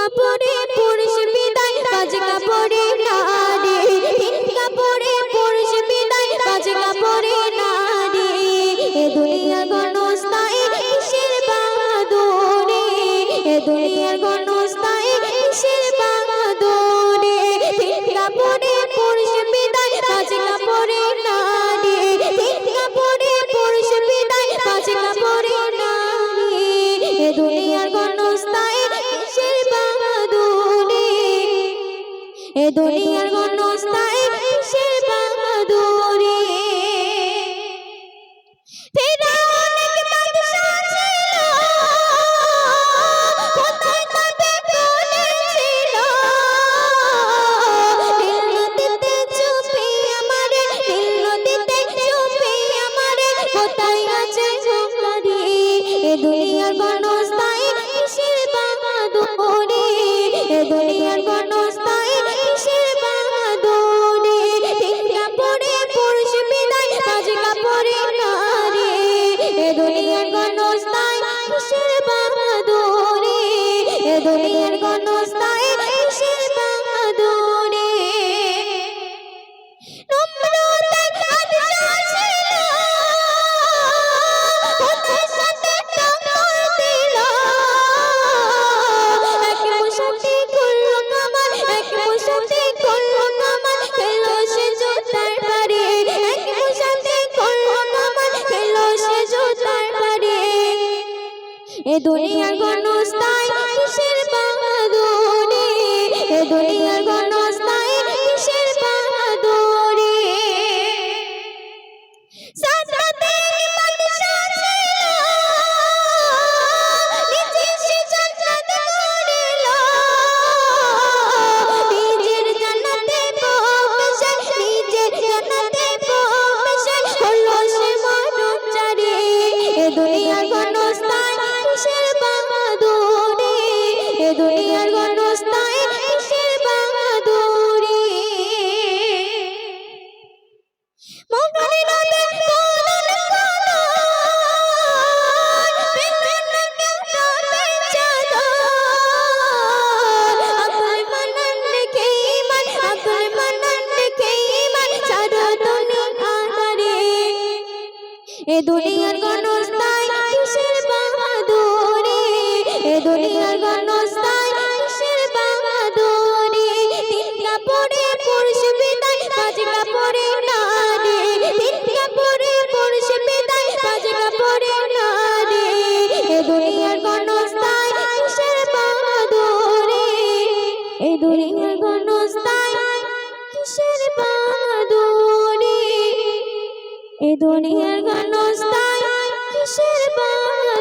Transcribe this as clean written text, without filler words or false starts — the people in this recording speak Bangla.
কাপড়ে পুরুষ বিদায় পাঁচ কাপড়ে নারী তিন কাপড়ে পুরুষ বিদায় পাঁচ কাপড়ে নারী এ দুনিয়ার গণস্থায় কিসের বাহাদুরি এ দুনিয়ার গণস্থায় কিসের বাহাদুরি তিন কাপড়ে পুরুষ বিদায় পাঁচ কাপড়ে নারী তিন কাপড়ে পুরুষ বিদায় পাঁচ কাপড়ে নারী এ দুনিয়ার গণস্থায় কিসের বাহাদুরি এ দুনিয়ার গণস্থায় কিসের বাহাদুরি ফিরআউন এক বাদশা ছিল কোথায় তাতে বলেছিল নীল নদীতে চুপি আমারে নীল নদীতে চুপি আমারে কোথায় আছে ঝোঁকারি এ দুনিয়ার গণস্থায় কিসের বাহাদুরি এ দুনিয়ার গণস্থায় কিসের বাহাদুরি তিন কাপড়ে পুরুষ বিদায় পাঁচ কাপড়ে নারী এ দুনিয়ার গণস্থায় কিসের বাহাদুরি এ দুনিয়ার গণস্থায় কিসের বাহাদুরি নমরুদ এক বাদশা ছিল কোথায় সাথে টক্কর দিল এক মুসাতে করল কামাল এক মুসাতে করল কামাল খেলো সে জোতার বাড়ি এক মুসাতে করল কামাল খেলো সে জোতার বাড়ি এ দুনিয়ার গণস্থায় কিসের বাহাদুরি এ দুনিয়ার গণস্থায় কিসের বাহাদুরি সাদাতে বাদশা ছিল নিজে সে জান্নাত করিল নিজের জান্নাতে পৌঁছে নিজের জান্নাতে পৌঁছে হলো সে মরুচারী এ দুনিয়ার গণস্থায় কিসের বাহাদুরি এ দুনিয়ার গণস্থায় কিসের বাহাদুরি মঙ্গলে নদে কোলন কোলন পেলেন না কেউ নবে চাদর আকল মানান রেখে ইমান আকল মানান রেখে ইমান সারা দুনিয়াদারে এ দুনিয়ার গণস্থায় কিসের বাহাদুরি এ দুনিয়ার গণস্থায় কিসের বাহাদুরি তিন কাপড়ে পুরুষ বিদায় পাঁচ কাপড়ে নারী তিন কাপড়ে পুরুষ বিদায় পাঁচ কাপড়ে নারী এ দুনিয়ার গণস্থায় কিসের বাহাদুরি এ দুনিয়ার গণস্থায় কিসের বাহাদুরি এ দুনিয়ার গণস্থায় কিসের বাহাদুরি